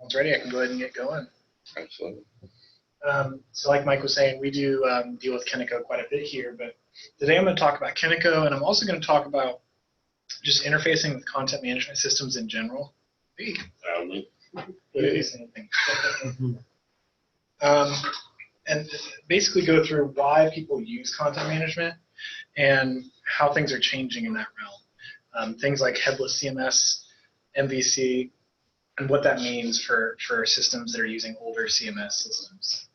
Once ready, I can go ahead and get going. Absolutely. So like Mike was saying, we do deal with Kentico quite a bit here, but today I'm going to talk about Kentico, and I'm also going to talk about just interfacing with content management systems in general. Anything. And basically go through why people use content management and how things are changing in that realm. Things like headless CMS, MVC, and what that means for systems that are using older CMS systems.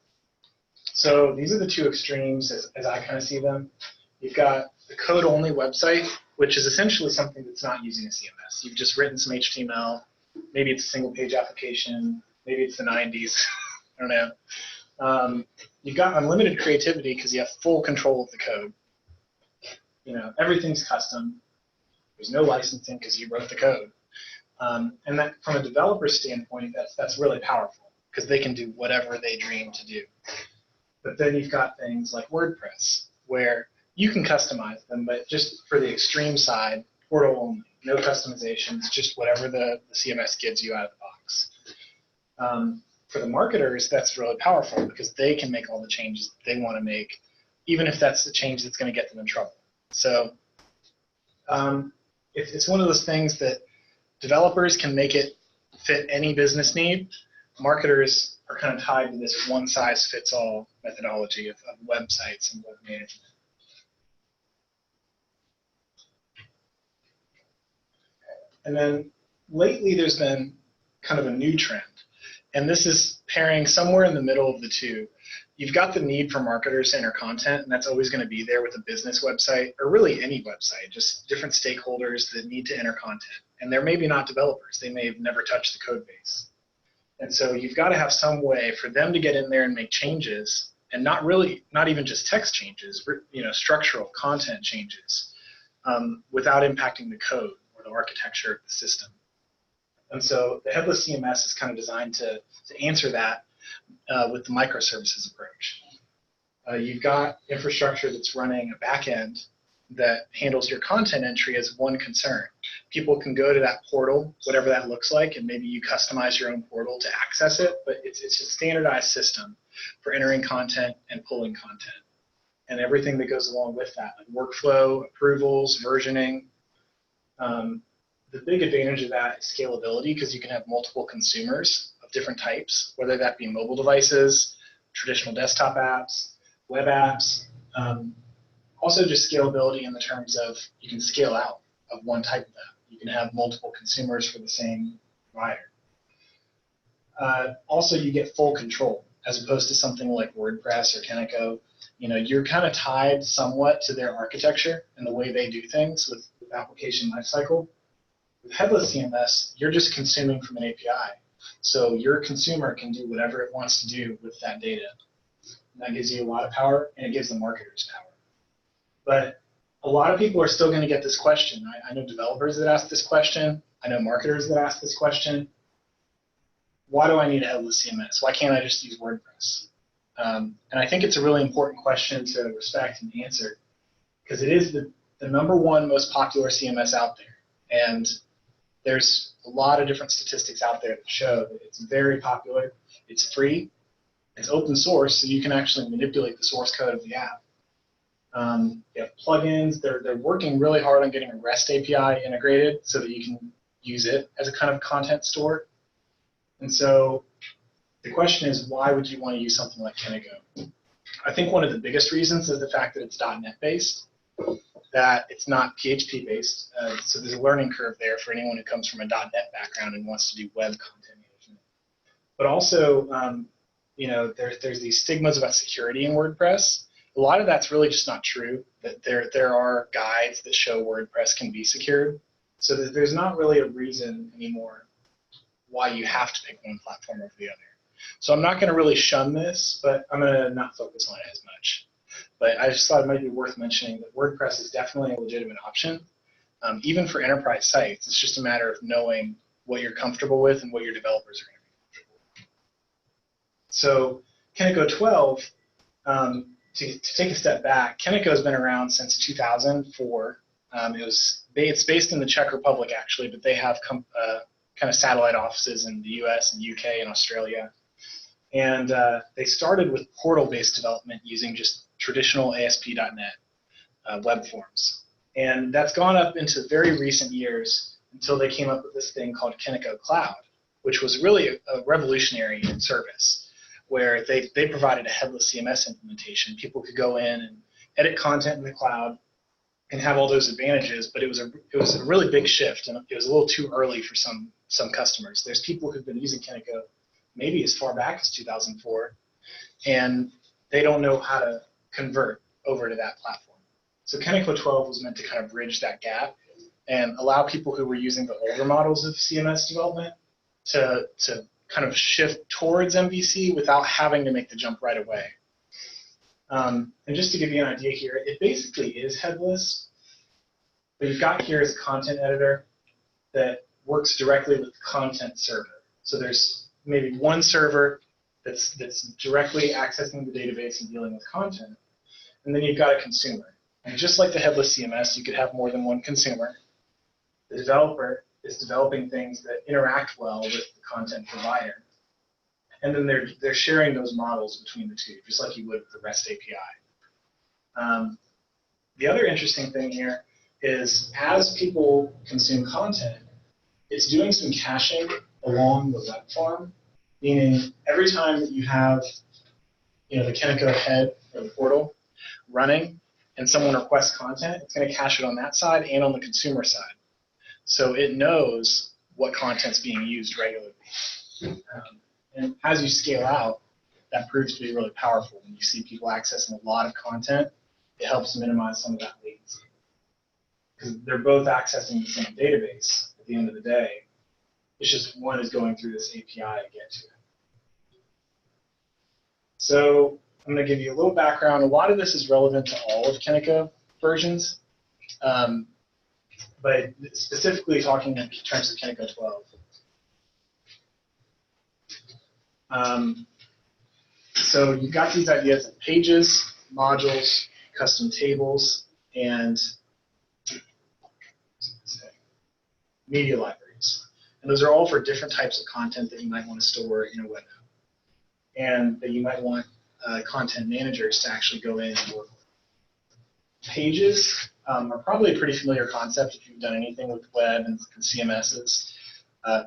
So these are the two extremes as I kind of see them. You've got the code-only website, which is essentially something that's not using a CMS. You've just written some HTML. Maybe it's a single-page application. Maybe it's the 90s. I don't know. You've got unlimited creativity because you have full control of the code. You know, everything's custom. There's no licensing because you wrote the code. And that, from a developer standpoint, that's really powerful because they can do whatever they dream to do. But then you've got things like WordPress, where you can customize them, but just for the extreme side, portal only, no customizations, just whatever the CMS gives you out of the box. For the marketers, that's really powerful because they can make all the changes that they want to make, even if that's the change that's going to get them in trouble. So it's one of those things that developers can make it fit any business need. Marketers are kind of tied to this one-size-fits-all methodology of websites and web management. And then lately there's been kind of a new trend, and this is pairing somewhere in the middle of the two. You've got the need for marketers to enter content, and that's always going to be there with a business website, or really any website, just different stakeholders that need to enter content. And they're maybe not developers. They may have never touched the code base. And so you've got to have some way for them to get in there and make changes, and not even just text changes, structural content changes, without impacting the code or the architecture of the system. And so the headless CMS is kind of designed to answer that with the microservices approach. You've got infrastructure that's running a back end that handles your content entry as one concern. People can go to that portal, whatever that looks like, and maybe you customize your own portal to access it, but it's a standardized system for entering content and pulling content, and everything that goes along with that, like workflow, approvals, versioning. The big advantage of that is scalability, because you can have multiple consumers of different types, whether that be mobile devices, traditional desktop apps, web apps. Also just scalability in the terms of you can scale out of one type of app. You can have multiple consumers for the same provider. Also, you get full control as opposed to something like WordPress or Kentico. You're kind of tied somewhat to their architecture and the way they do things with application lifecycle. With headless CMS, you're just consuming from an API. So your consumer can do whatever it wants to do with that data. And that gives you a lot of power, and it gives the marketers power. But a lot of people are still going to get this question. I know developers that ask this question. I know marketers that ask this question. Why do I need a headless CMS? Why can't I just use WordPress? And I think it's a really important question to respect and answer, because it is the #1 most popular CMS out there. And there's a lot of different statistics out there that show that it's very popular. It's free. It's open source, so you can actually manipulate the source code of the app. You have plugins. They're working really hard on getting a REST API integrated so that you can use it as a kind of content store. And so the question is, why would you want to use something like Kentico? I think one of the biggest reasons is the fact that it's .NET based, that it's not PHP based. So there's a learning curve there for anyone who comes from a .NET background and wants to do web content management. But also, there's these stigmas about security in WordPress. A lot of that's really just not true. That there are guides that show WordPress can be secured. So there's not really a reason anymore why you have to pick one platform over the other. So I'm not going to really shun this, but I'm going to not focus on it as much. But I just thought it might be worth mentioning that WordPress is definitely a legitimate option, even for enterprise sites. It's just a matter of knowing what you're comfortable with and what your developers are going to be comfortable with. So Kentico 12, to take a step back, Kentico has been around since 2004. It's based in the Czech Republic, actually, but they have kind of satellite offices in the US and UK and Australia. And they started with portal-based development using just traditional ASP.NET web forms. And that's gone up into very recent years until they came up with this thing called Kentico Cloud, which was really a revolutionary service where they provided a headless CMS implementation. People could go in and edit content in the cloud and have all those advantages, but it was a really big shift, and it was a little too early for some customers. There's people who've been using Kentico maybe as far back as 2004, and they don't know how to convert over to that platform. So Kentico 12 was meant to kind of bridge that gap and allow people who were using the older models of CMS development to kind of shift towards MVC without having to make the jump right away. And just to give you an idea here, it basically is headless. What you've got here is a content editor that works directly with the content server. So there's maybe one server that's directly accessing the database and dealing with content. And then you've got a consumer. And just like the headless CMS, you could have more than one consumer. The developer is developing things that interact well with the content provider. And then they're sharing those models between the two, just like you would with the REST API. The other interesting thing here is as people consume content, it's doing some caching along the web farm, meaning every time that you have the Kentico head or the portal running and someone requests content, it's going to cache it on that side and on the consumer side. So it knows what content's being used regularly. And as you scale out, that proves to be really powerful. When you see people accessing a lot of content, it helps minimize some of that latency. Because they're both accessing the same database at the end of the day. It's just one is going through this API to get to it. So I'm going to give you a little background. A lot of this is relevant to all of Kentico versions, but specifically talking in terms of Kentico 12. So you've got these ideas of pages, modules, custom tables, and media libraries. And those are all for different types of content that you might want to store in a web app, and that you might want content managers to actually go in and work with. Pages are probably a pretty familiar concept if you've done anything with web and CMSs.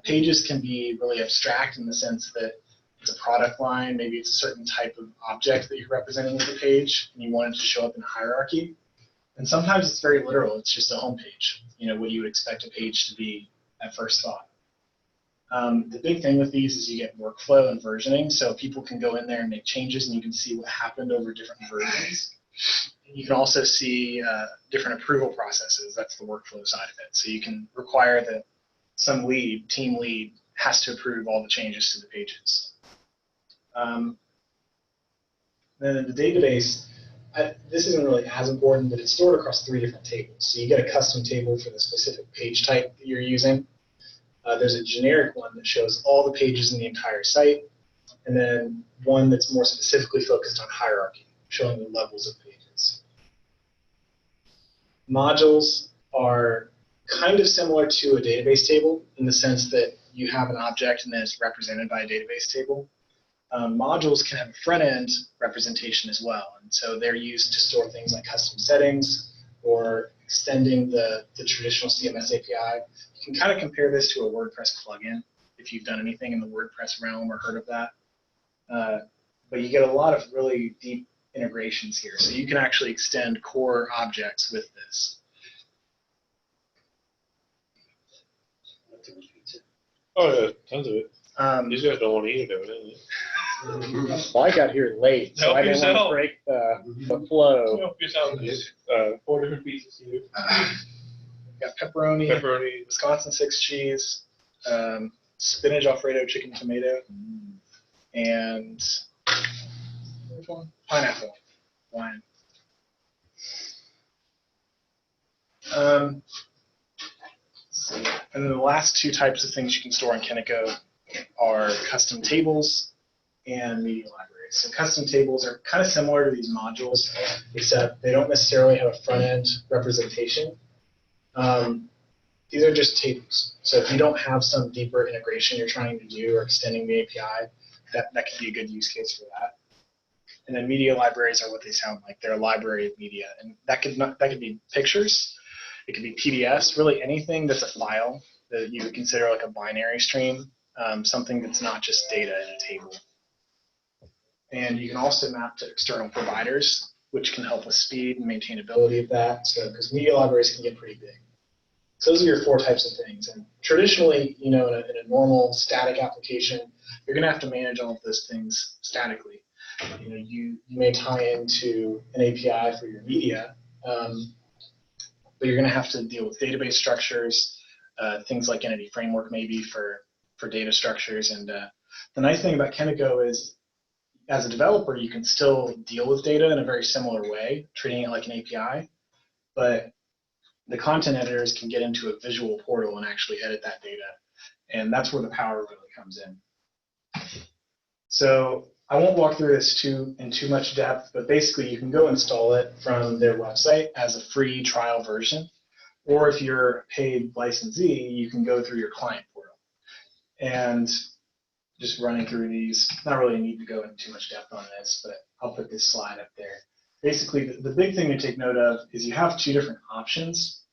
Pages can be really abstract in the sense that it's a product line, maybe it's a certain type of object that you're representing with the page, and you want it to show up in a hierarchy. And sometimes it's very literal. It's just a home page, what you would expect a page to be at first thought. The big thing with these is you get workflow and versioning, so people can go in there and make changes, and you can see what happened over different versions. You can also see different approval processes. That's the workflow side of it. So you can require that some team lead, has to approve all the changes to the pages. Then in the database, this isn't really as important, but it's stored across 3 different tables. So you get a custom table for the specific page type that you're using. There's a generic one that shows all the pages in the entire site, and then one that's more specifically focused on hierarchy, showing the levels of pages. Modules are kind of similar to a database table in the sense that you have an object and then it's represented by a database table. Modules can have a front-end representation as well, and so they're used to store things like custom settings or extending the traditional CMS API. You can kind of compare this to a WordPress plugin if you've done anything in the WordPress realm or heard of that. But you get a lot of really deep integrations here, so you can actually extend core objects with this. Oh, yeah, tons of it. These guys don't want to eat it, don't they? Well, I got here late, so I didn't want to break the flow. Help yourself. 4 different pieces here. Got pepperoni, Wisconsin 6 cheese, spinach Alfredo chicken tomato, and pineapple wine. And then the last 2 types of things you can store in Kentico are custom tables and media libraries. So custom tables are kind of similar to these modules, except they don't necessarily have a front-end representation. The these are just tables. So if you don't have some deeper integration you're trying to do or extending the API, that could be a good use case for that. And then media libraries are what they sound like. They're a library of media, and that could be pictures, it could be PDFs, really anything that's a file that you would consider like a binary stream, something that's not just data in a table. And you can also map to external providers, which can help with speed and maintainability of that. So, because media libraries can get pretty big. So those are your 4 types of things. And traditionally, in a normal static application, you're going to have to manage all of those things statically. You may tie into an API for your media, but you're going to have to deal with database structures, things like Entity Framework maybe for data structures. And the nice thing about Kentico is, as a developer, you can still deal with data in a very similar way, treating it like an API, but the content editors can get into a visual portal and actually edit that data. And that's where the power really comes in. So I won't walk through this in too much depth, but basically you can go install it from their website as a free trial version. Or if you're a paid licensee, you can go through your client portal. And just running through these, not really a need to go into too much depth on this, but I'll put this slide up there. Basically, the big thing to take note of is you have 2 different options,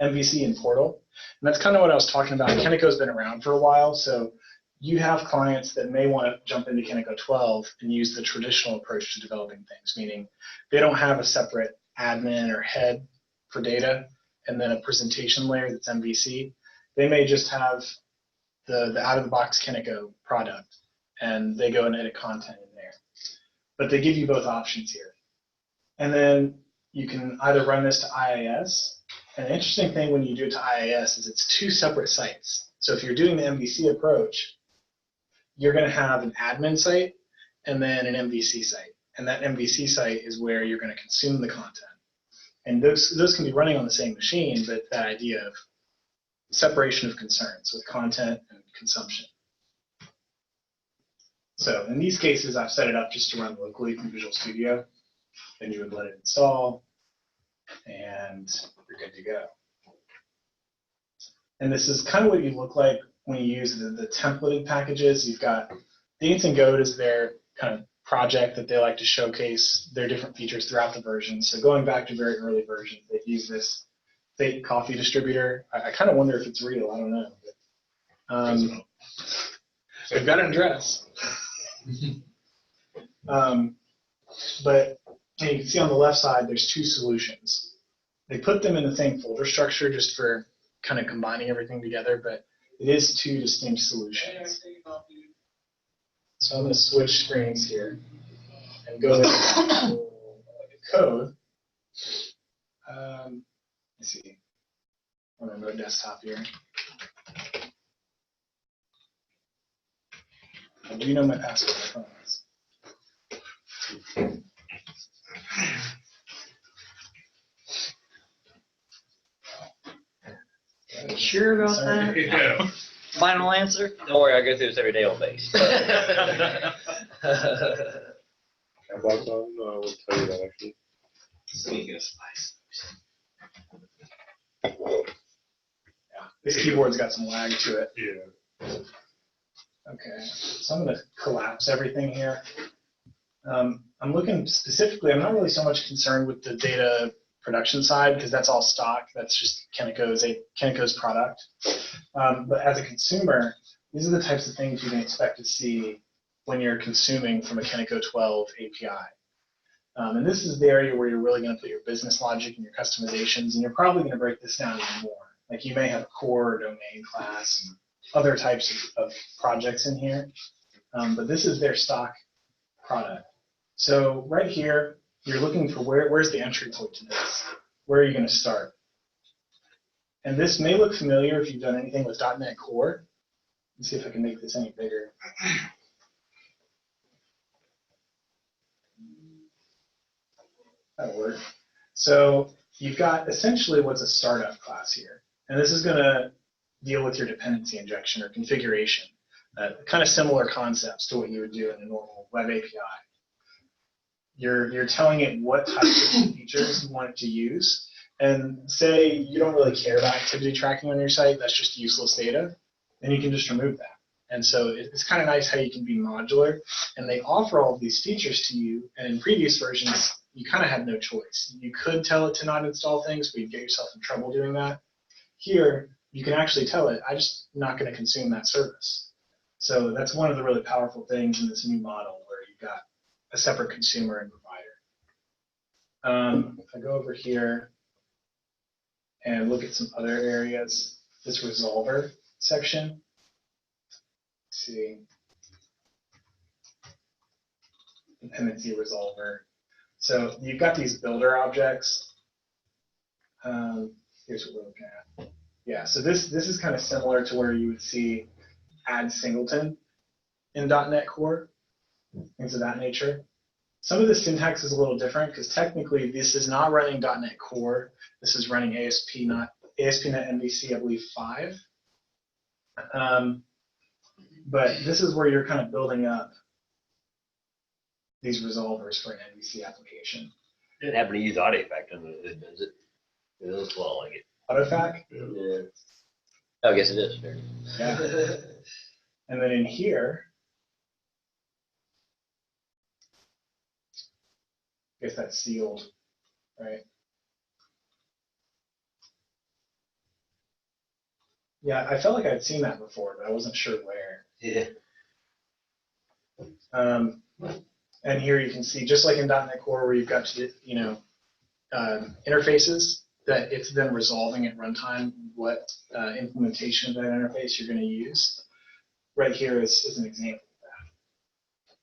MVC and portal. And that's kind of what I was talking about. Kentico's been around for a while, so you have clients that may want to jump into Kentico 12 and use the traditional approach to developing things, meaning they don't have a separate admin or head for data and then a presentation layer that's MVC. They may just have the out-of-the-box Kentico product, and they go and edit content in there. But they give you both options here. And then you can either run this to IIS. And the interesting thing when you do it to IIS is it's 2 separate sites. So if you're doing the MVC approach, you're going to have an admin site and then an MVC site. And that MVC site is where you're going to consume the content. And those can be running on the same machine, but that idea of separation of concerns with content and consumption. So in these cases, I've set it up just to run locally from Visual Studio. Then you would let it install, and you're good to go. And this is kind of what you look like when you use the templated packages. You've got Dance and Goat is their kind of project that they like to showcase their different features throughout the version. So going back to very early versions, they've used this fake coffee distributor. I kind of wonder if it's real. I don't know. But, they've got an address. But you can see on the left side, there's 2 solutions. They put them in the same folder structure just for kind of combining everything together, but it is 2 distinct solutions. So I'm going to switch screens here and go to code. Let's see. I'm going to go to desktop here. I do know my password, I promise. Sure about that? Yeah. Final answer? Don't worry, I go through this every day on base. I will tell you that actually. Speaking of spice. Yeah, this keyboard's got some lag to it. Yeah. Okay, so I'm going to collapse everything here. I'm looking specifically, I'm not really so much concerned with the data production side because that's all stock. That's just Kentico's product. But as a consumer, these are the types of things you can expect to see when you're consuming from a Kentico 12 API. And this is the area where you're really going to put your business logic and your customizations, and you're probably going to break this down even more. Like you may have a core or domain class and other types of projects in here, but this is their stock product. So right here, you're looking for where's the entry point to this? Where are you going to start? And this may look familiar if you've done anything with .NET Core. Let's see if I can make this any bigger. That'll work. So you've got essentially what's a startup class here. And this is going to deal with your dependency injection or configuration. Kind of similar concepts to what you would do in a normal web API. You're telling it what types of features you want it to use, And say you don't really care about activity tracking on your site, that's just useless data, then you can just remove that. And so it's kind of nice how you can be modular, and they offer all of these features to you, and in previous versions, you kind of had no choice. You could tell it to not install things, but you'd get yourself in trouble doing that. Here, you can actually tell it, I'm just not going to consume that service. So that's one of the really powerful things in this new model where you've got a separate consumer and provider. If I go over here and look at some other areas, this resolver section, let's see, dependency resolver. So you've got these builder objects. Here's what we're looking at. Yeah, so this is kind of similar to where you would see add singleton in .NET Core, things of that nature. Some of the syntax is a little different because technically this is not running .NET Core. This is running ASP.NET MVC, I believe 5. But this is where you're kind of building up these resolvers for an MVC application. It didn't happen to use Artifact, does it? It looks a lot like it. Artifact? Yeah. Oh, I guess it is. Yeah. And then in here, I guess that's sealed, right? Yeah, I felt like I'd seen that before, but I wasn't sure where. Yeah. And here you can see, just like in .NET Core, where you've got interfaces that it's then resolving at runtime what implementation of that interface you're going to use. Right here is an example of that.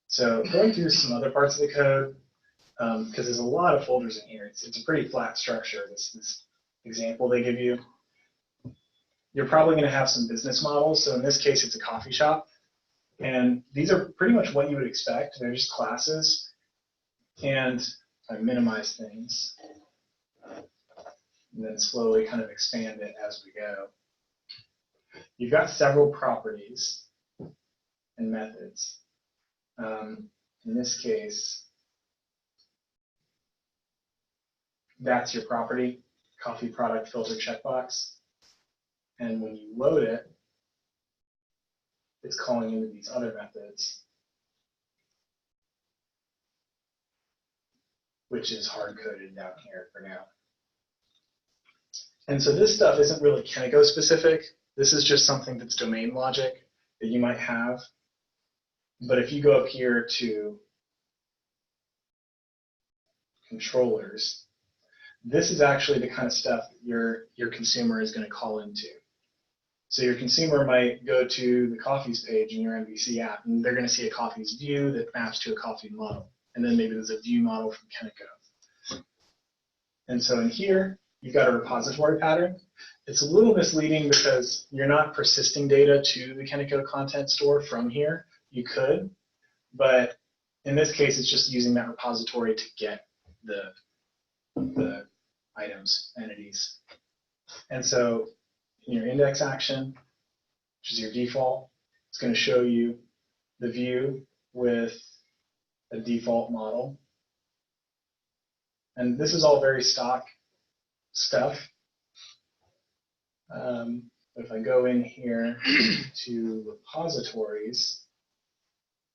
So going through some other parts of the code, because there's a lot of folders in here. It's a pretty flat structure, this example they give you. You're probably going to have some business models. So in this case, it's a coffee shop. And these are pretty much what you would expect. They're just classes. And I minimize things. And then slowly kind of expand it as we go. You've got several properties and methods. In this case, that's your property, coffee product filter checkbox. And when you load it, it's calling into these other methods, which is hard-coded down here for now. And so this stuff isn't really Kentico specific. This is just something that's domain logic that you might have. But if you go up here to controllers, this is actually the kind of stuff that your consumer is going to call into. So your consumer might go to the coffees page in your MVC app, and they're going to see a coffees view that maps to a coffee model. And then maybe there's a view model from Kentico. And so in here, you've got a repository pattern. It's a little misleading because you're not persisting data to the Kentico content store from here. You could, but in this case, it's just using that repository to get the items, entities. And so in your index action, which is your default, it's going to show you the view with a default model. And this is all very stock stuff. If I go in here to repositories,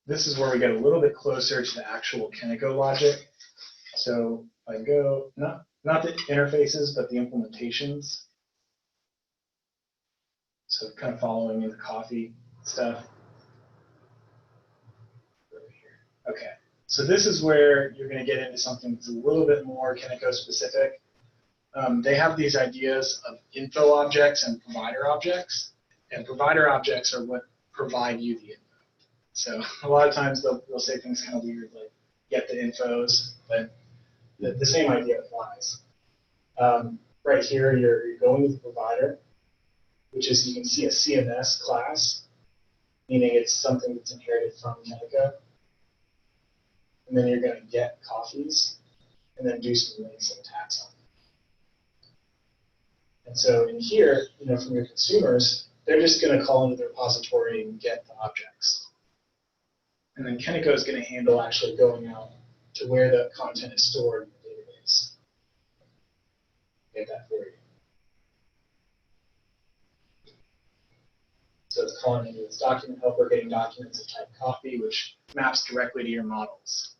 this is where we get a little bit closer to the actual Kentico logic. So if I go, not the interfaces, but the implementations. So kind of following in the coffee stuff. Over here. Okay, so this is where you're going to get into something that's a little bit more Kentico specific. They have these ideas of info objects and provider objects. And provider objects are what provide you the info. So a lot of times they'll say things kind of weird, like get the infos, but the same idea applies. Right here, you're going with the provider, which is, you can see a CMS class, meaning it's something that's inherited from Kentico. And then you're going to get coffees, and then do some links and tags on them. And so in here, from your consumers, they're just going to call into the repository and get the objects. And then Kentico is going to handle actually going out to where the content is stored in the database. get that for you. So it's calling into this document helper, getting documents of type copy, which maps directly to your models,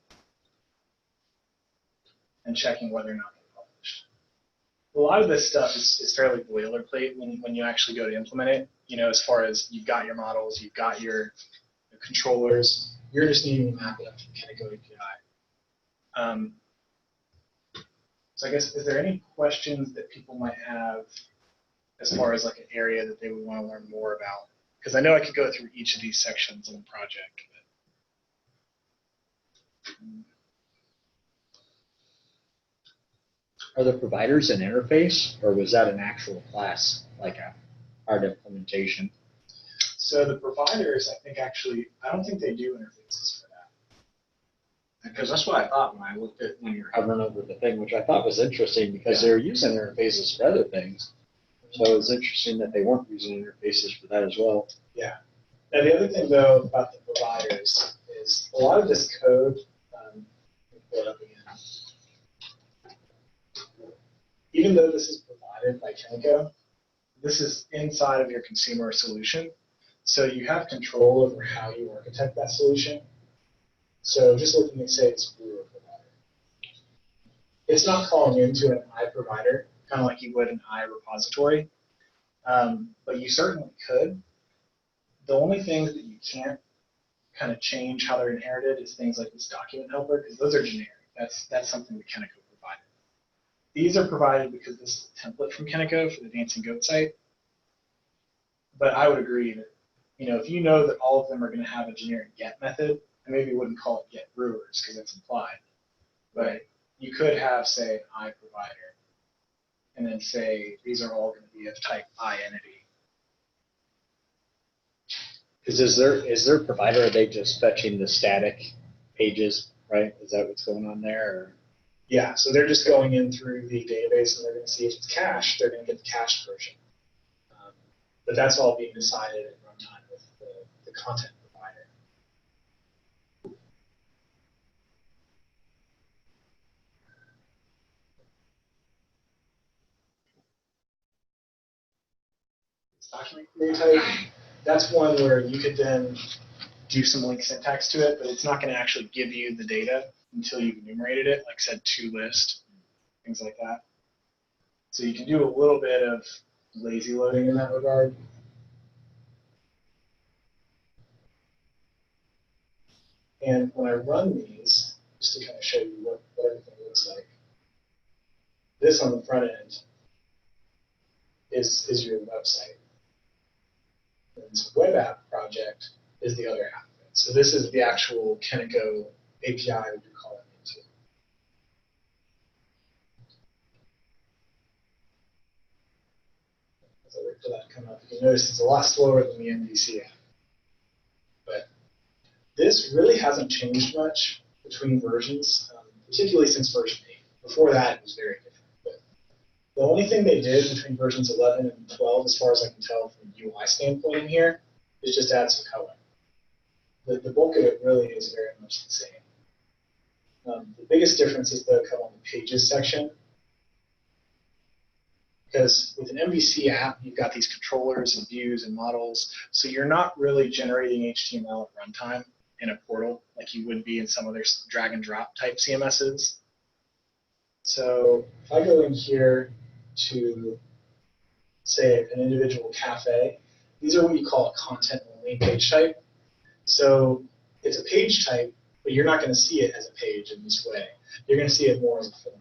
and checking whether or not they're published. A lot of this stuff is fairly boilerplate when you actually go to implement it. You know, as far as you've got your models, you've got your controllers, you're just needing to map it up to the Kentico API. So I guess, is there any questions that people might have as far as like an area that they would want to learn more about? Because I know I could go through each of these sections in the project. Are the providers an interface, or was that an actual class, like a hard implementation? So the providers, I think actually, I don't think they do interfaces for that. Because that's what I thought when I looked at when you're hovering over the thing, which I thought was interesting because they were using interfaces for other things. So it was interesting that they weren't using interfaces for that as well. Yeah. Now the other thing though about the providers is a lot of this code, let me pull it up again. Even though this is provided by Kentico, this is inside of your consumer solution. So you have control over how you architect that solution. So just looking at, say, this brewer provider. It's not calling into an iProvider, kind of like you would an iRepository, but you certainly could. The only things that you can't kind of change how they're inherited is things like this document helper, because those are generic. That's something that Kentico provided. These are provided because this is a template from Kentico for the Dancing Goat site. But I would agree that, you know, if you know that all of them are going to have a generic get method, I maybe wouldn't call it get brewers because it's implied. But you could have, say, an iProvider, and then say these are all going to be of type iEntity. Because is their provider, are they just fetching the static pages, right? Is that what's going on there? Or? Yeah, so they're just going in through the database and they're going to see if it's cached, they're going to get the cached version. But that's all being decided at runtime with the content provider. Document query type, that's one where you could then do some link syntax to it, but it's not going to actually give you the data until you've enumerated it, like said to list, things like that. So you can do a little bit of lazy loading in that regard. And when I run these, just to kind of show you what everything looks like, this on the front end is your website. And this web app project is the other half of it. So this is the actual Kentico API that you're calling into. As I wait for that to come up, you notice it's a lot slower than the MVC app. But this really hasn't changed much between versions, particularly since version 8. Before that, it was very different. But the only thing they did between versions 11 and 12, as far as I can tell from a UI standpoint in here, is just add some color. The bulk of it really is very much the same. The biggest differences, though, come on the pages section. Because with an MVC app, you've got these controllers and views and models, so you're not really generating HTML at runtime in a portal like you would be in some other drag and drop type CMSs. So if I go in here to, say, an individual cafe, these are what you call a content-only page type. So it's a page type, but you're not going to see it as a page in this way. You're going to see it more as a form,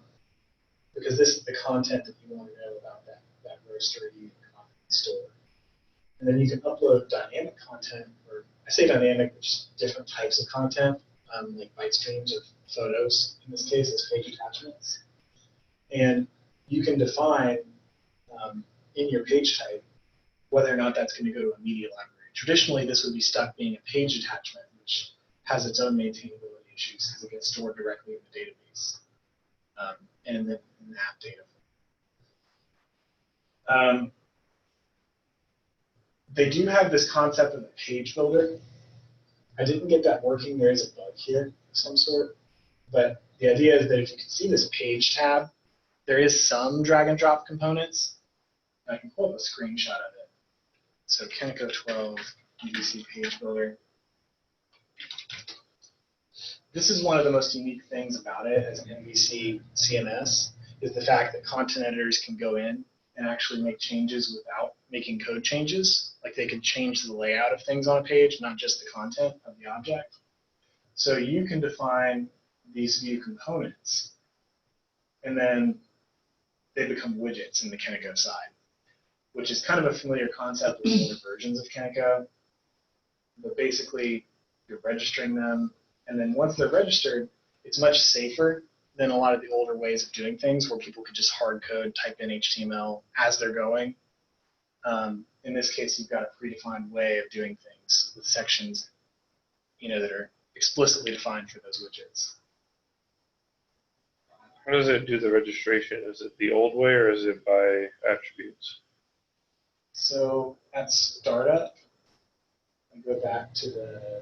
because this is the content that you want to know about that roaster or content store. And then you can upload dynamic content, or I say dynamic, but just different types of content, like byte streams or photos, in this case, as page attachments. And you can define in your page type whether or not that's going to go to a media library. Traditionally, this would be stuck being a page attachment, which has its own maintainability issues because it gets stored directly in the database and in the app data. They do have this concept of a page builder. I didn't get that working. There is a bug here of some sort. But the idea is that if you can see this page tab, There is some drag and drop components. I can pull up a screenshot of it. So Kentico 12 MVC page builder. This is one of the most unique things about it as an MVC CMS is the fact that content editors can go in and actually make changes without making code changes. Like they can change the layout of things on a page, not just the content of the object. So you can define these view components, and then they become widgets in the Kentico side, which is kind of a familiar concept with older versions of Kentico. But basically, you're registering them, and then once they're registered, it's much safer than a lot of the older ways of doing things where people could just hard code, type in HTML as they're going. In this case, you've got a predefined way of doing things with sections, that are explicitly defined for those widgets. How does it do the registration? Is it the old way or is it by attributes? So at startup, I go back to the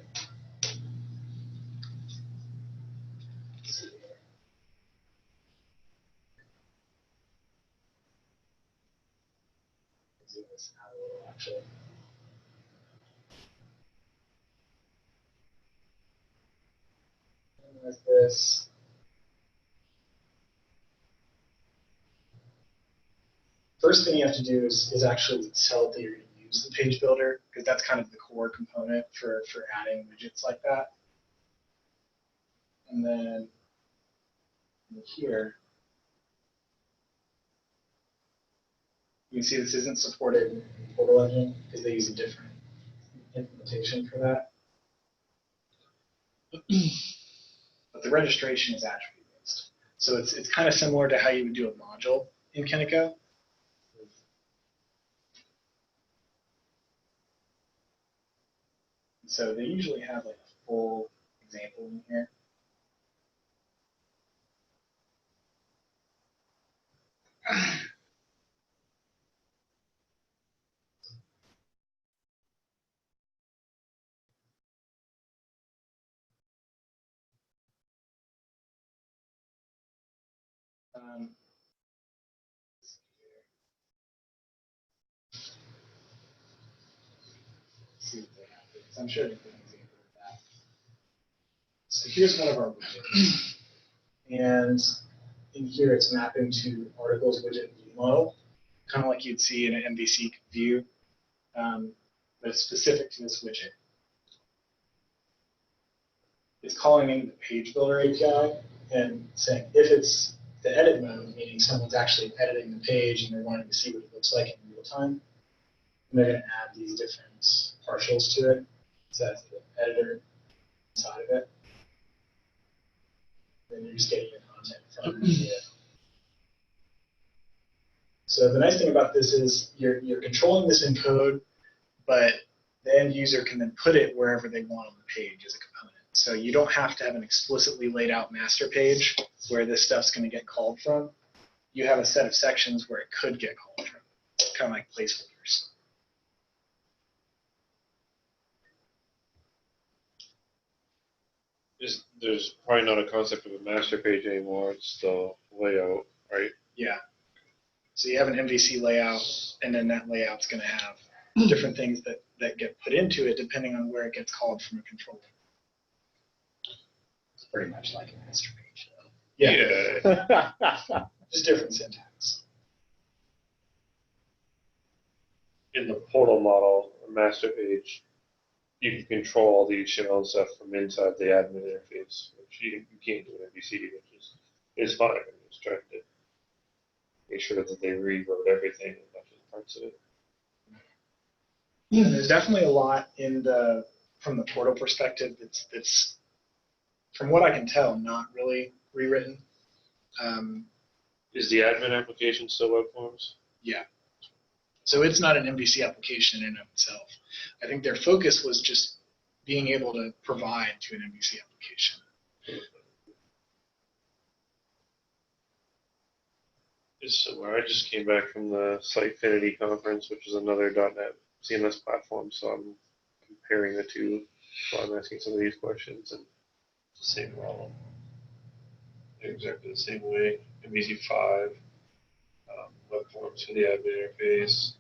actually. There's this. First thing you have to do is actually tell that you're going to use the page builder, because that's kind of the core component for adding widgets like that. And then here, you can see this isn't supported in Portal Engine because they use a different implementation for that. But the registration is attribute based. So it's kind of similar to how you would do a module in Kentico. So they usually have like a full example in here. See what they have. So I'm sure they put an example of that. So here's one of our widgets. And in here, it's mapping to articles widget below, kind of like you'd see in an MVC view, but it's specific to this widget. It's calling in the page builder API and saying if it's the edit mode, meaning someone's actually editing the page and they're wanting to see what it looks like in real time, and they're going to add these different partials to it. So that's the editor inside of it. Then you're just getting your content from the So the nice thing about this is you're controlling this in code, but the end user can then put it wherever they want on the page as a component. So you don't have to have an explicitly laid out master page where this stuff's going to get called from. You have a set of sections where it could get called from, kind of like placeholders. There's probably not a concept of a master page anymore. It's the layout, right? Yeah. So you have an MVC layout, and then that layout's going to have different things that get put into it depending on where it gets called from a controller. It's pretty much like a master page, though. Yeah. Just different syntax. In the portal model, a master page, you can control all the HTML and stuff from inside the admin interface, which you can't do in MVC, which is fine. I'm just trying to make sure that they rewrote everything and not just parts of it. Yeah, there's definitely a lot from the portal perspective that's from what I can tell, not really rewritten. Is the admin application still web forms? Yeah. So it's not an MVC application in and of itself. I think their focus was just being able to provide to an MVC application. It's similar. I just came back from the Sitefinity conference, which is another .NET CMS platform, so I'm comparing the two. So I'm asking some of these questions, and it's the same problem. Exactly the same way. MVC 5 web forms for the admin interface.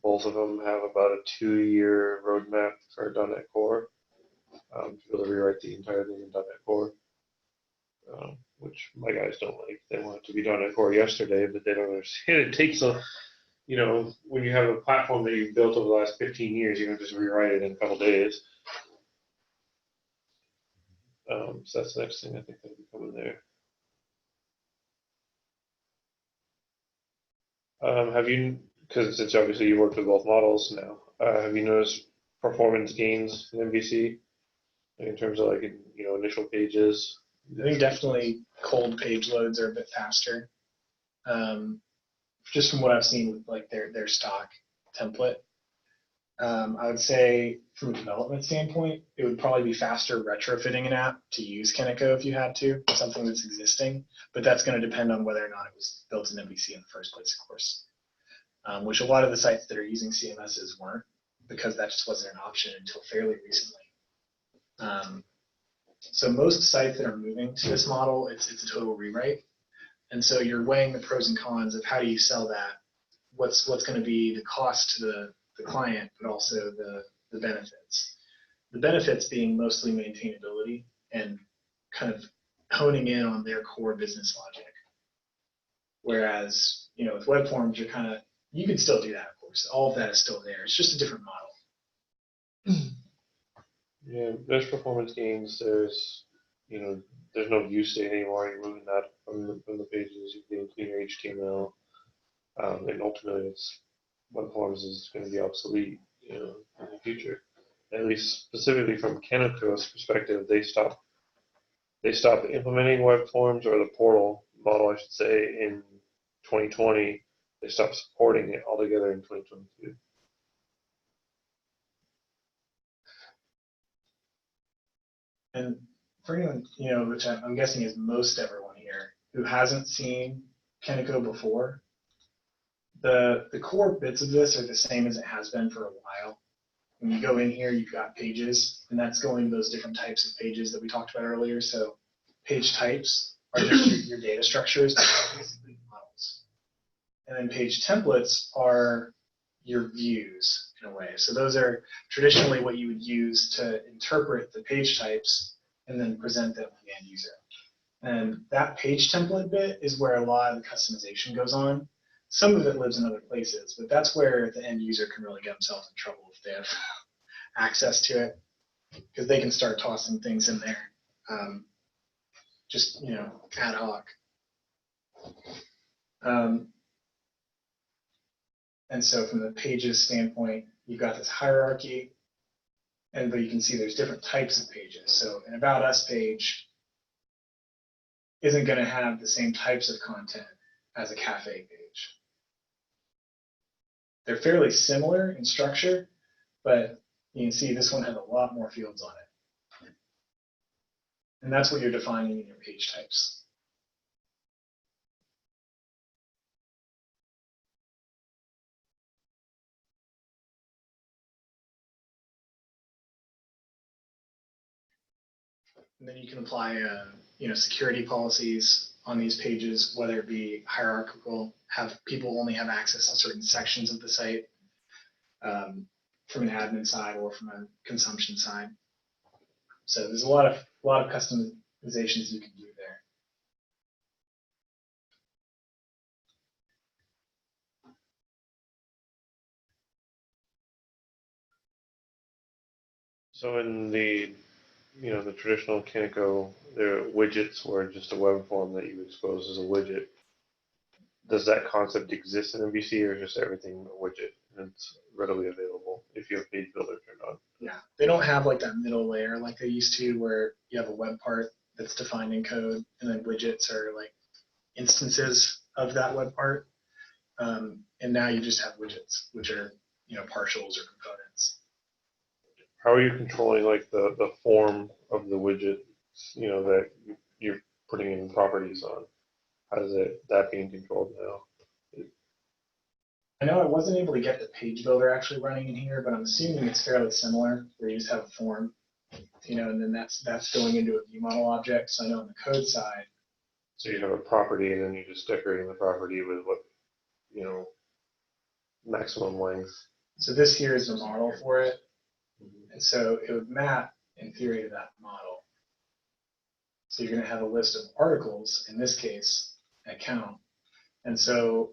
Both of them have about a 2-year roadmap for .NET Core. To be able to rewrite the entire thing in .NET Core, which my guys don't like. They want it to be .NET Core yesterday, but they don't understand it takes when you have a platform that you've built over the last 15 years, you don't just rewrite it in a couple days. So that's the next thing I think that'll be coming there. Have you, because it's obviously you worked with both models now, have you noticed performance gains in MVC in terms of like initial pages? I think definitely cold page loads are a bit faster. Just from what I've seen with like their stock template. I would say from a development standpoint, it would probably be faster retrofitting an app to use Kentico if you had to, something that's existing, but that's going to depend on whether or not it was built in MVC in the first place, of course, which a lot of the sites that are using CMSs weren't, because that just wasn't an option until fairly recently. So most sites that are moving to this model, it's a total rewrite. And so you're weighing the pros and cons of how do you sell that, what's going to be the cost to the client, but also the benefits. The benefits being mostly maintainability and kind of honing in on their core business logic. Whereas, with web forms, you can still do that, of course. All of that is still there. It's just a different model. Yeah, there's performance gains. There's no view state anymore. You're moving that from the pages. You can clean your HTML, and ultimately, web forms is going to be obsolete, in the future. At least specifically from Kentico's perspective, they stopped implementing web forms, or the portal model, I should say, in 2020. They stopped supporting it altogether in 2022. And for anyone, which I'm guessing is most everyone here who hasn't seen Kentico before, the core bits of this are the same as it has been for a while. When you go in here, you've got pages, and that's going to those different types of pages that we talked about earlier. So page types are just your data structures, basically models. And then page templates are your views in a way. So those are traditionally what you would use to interpret the page types and then present them to the end user. And that page template bit is where a lot of the customization goes on. Some of it lives in other places, but that's where the end user can really get themselves in trouble if they have access to it, because they can start tossing things in there, just ad hoc. And so from the pages standpoint, you've got this hierarchy, but you can see there's different types of pages. So an About Us page isn't going to have the same types of content as a cafe page. They're fairly similar in structure, but you can see this one has a lot more fields on it. And that's what you're defining in your page types. And then you can apply, security policies on these pages, whether it be hierarchical, have people only have access to certain sections of the site, from an admin side or from a consumption side. So there's a lot of customizations you can do there. So in the traditional Kentico, their widgets were just a web form that you expose as a widget. Does that concept exist in MVC, or is just everything a widget and it's readily available if you have page builder turned on? Yeah, they don't have like that middle layer like they used to, where you have a web part that's defined in code, and then widgets are like instances of that web part. And now you just have widgets, which are partials or components. How are you controlling like the form of the widget, that you're putting in properties on? How is that being controlled now? I know I wasn't able to get the page builder actually running in here, but I'm assuming it's fairly similar, where you just have a form, and then that's going into a view model object. So I know on the code side, So you have a property and then you're just decorating the property with what, you know, maximum length. So this here is the model for it. And so it would map in theory to that model. So you're going to have a list of articles, in this case, an account. And so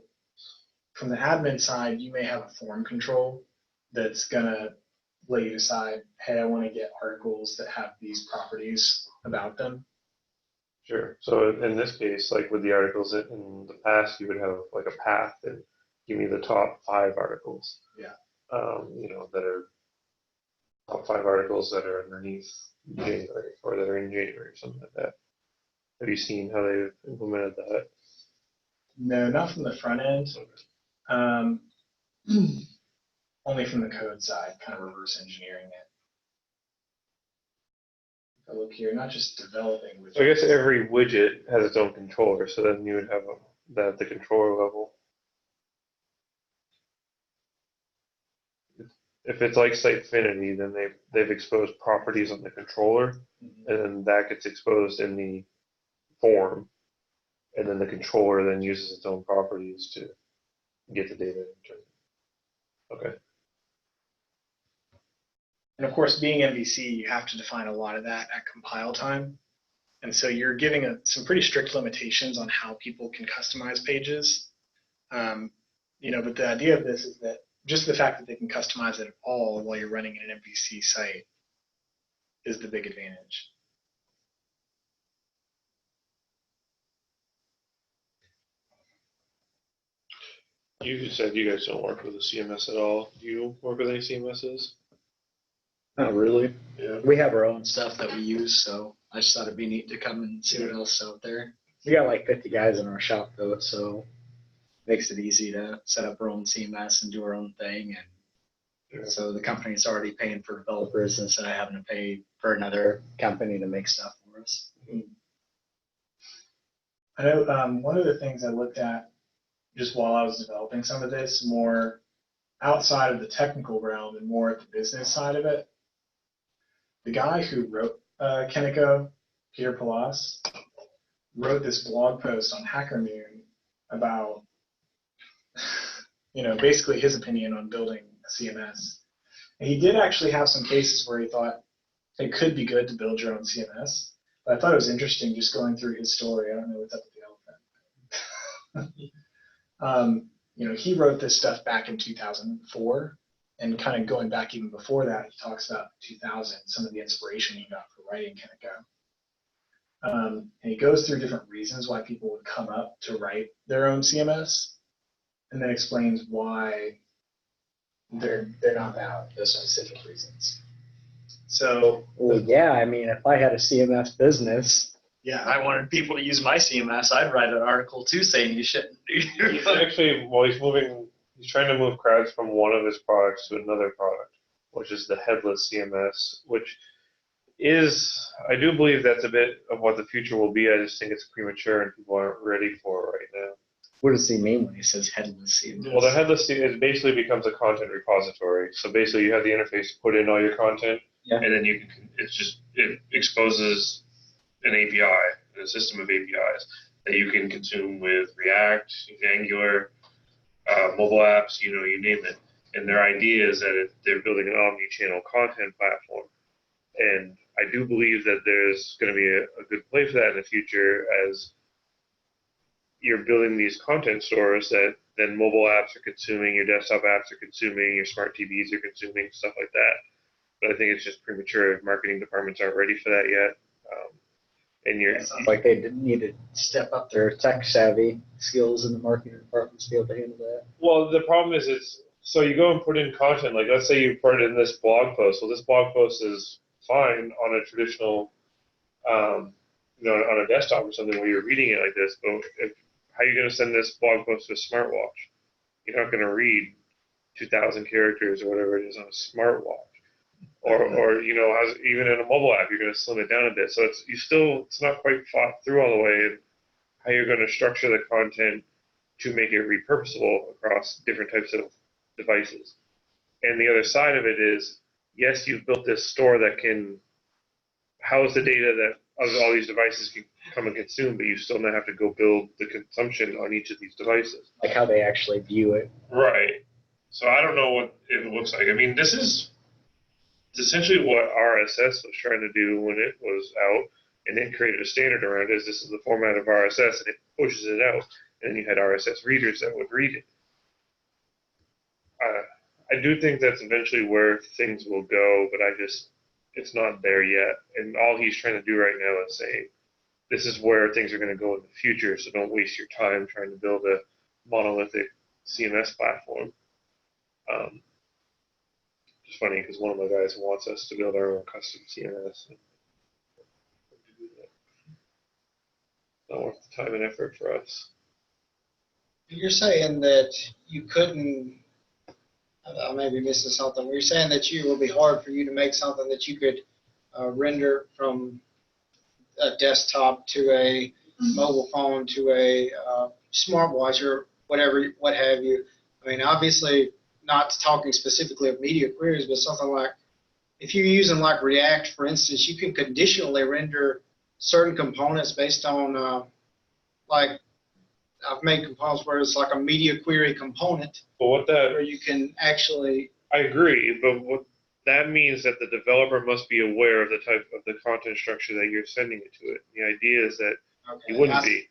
from the admin side, you may have a form control that's going to let you decide, hey, I want to get articles that have these properties about them. Sure. So in this case, like with the articles in the past, you would have like a path and give me the top 5 articles. Yeah. You know, that are top 5 articles that are underneath January or that are in January or something like that. Have you seen how they've implemented that? No, not from the front end. Only from the code side, kind of reverse engineering it. If I look here, not just developing widgets. So I guess every widget has its own controller, so then you would have that at the controller level. If it's like Sitefinity, then they've exposed properties on the controller, and then that gets exposed in the form, and then the controller then uses its own properties to get the data in return. Okay. And of course, being MVC, you have to define a lot of that at compile time. And so you're giving some pretty strict limitations on how people can customize pages. You know, but the idea of this is that just the fact that they can customize it at all while you're running an MVC site is the big advantage. You said you guys don't work with a CMS at all. Do you work with any CMSs? Not really. Yeah. We have our own stuff that we use, so I just thought it'd be neat to come and see what else is out there. We got like 50 guys in our shop though, so makes it easy to set up our own CMS and do our own thing. And so the company's already paying for developers instead of having to pay for another company to make stuff for us. I know one of the things I looked at just while I was developing some of this, more outside of the technical realm and more at the business side of it, the guy who wrote Kentico, Peter Palas, wrote this blog post on HackerNoon about, you know, basically his opinion on building a CMS. And he did actually have some cases where he thought it could be good to build your own CMS. But I thought it was interesting just going through his story. I don't know what's up with the elephant. You know, he wrote this stuff back in 2004, and kind of going back even before that, he talks about 2000, some of the inspiration he got for writing Kentico. And he goes through different reasons why people would come up to write their own CMS, and then explains why they're not valid, those specific reasons. So, well, yeah, I mean, if I had a CMS business, yeah, I wanted people to use my CMS, I'd write an article too saying you shouldn't do He's actually, well, he's trying to move crowds from one of his products to another product, which is the headless CMS, which is, I do believe that's a bit of what the future will be. I just think it's premature and people aren't ready for it right now. What does he mean when he says headless CMS? Well, the headless it basically becomes a content repository. So basically you have the interface to put in all your content, Yeah. and then it exposes an API, a system of APIs that you can consume with React, Angular, mobile apps, you know, you name it. And their idea is that they're building an omni-channel content platform. And I do believe that there's going to be a good place for that in the future as you're building these content stores that then mobile apps are consuming, your desktop apps are consuming, your smart TVs are consuming, stuff like that. But I think it's just premature. Marketing departments aren't ready for that yet. Sounds like they need to step up their tech savvy skills in the marketing department to be able to handle that. Well, the problem is so you go and put in content, like let's say you put in this blog post. Well, this blog post is fine on a traditional, you know, on a desktop or something where you're reading it like this, but how are you going to send this blog post to a smartwatch? You're not going to read 2,000 characters or whatever it is on a smartwatch. Or you know, even in a mobile app, you're going to slim it down a bit. So it's not quite thought through all the way in how you're going to structure the content to make it repurposable across different types of devices. And the other side of it is, yes, you've built this store that can house the data that all these devices can come and consume, but you still now have to go build the consumption on each of these devices. Like how they actually view it. Right. So I don't know what it looks like. I mean, this is essentially what RSS was trying to do when it was out, and then created a standard around it. Is this is the format of RSS, and it pushes it out, and then you had RSS readers that would read it. I do think that's eventually where things will go, but it's not there yet. And all he's trying to do right now is say, this is where things are going to go in the future, so don't waste your time trying to build a monolithic CMS platform. It's funny because one of my guys wants us to build our own custom CMS. Not worth the time and effort for us. You're saying that you couldn't, I may be missing something. You're saying that it will be hard for you to make something that you could render from a desktop to a mobile phone to a smartwatch or whatever, what have you. I mean, obviously, not talking specifically of media queries, but something like if you're using like React, for instance, you can conditionally render certain components based on like I've made components where it's like a media query component. But what that where you can actually. I agree, but what that means that the developer must be aware of the type of the content structure that you're sending it to it. The idea is that you wouldn't be.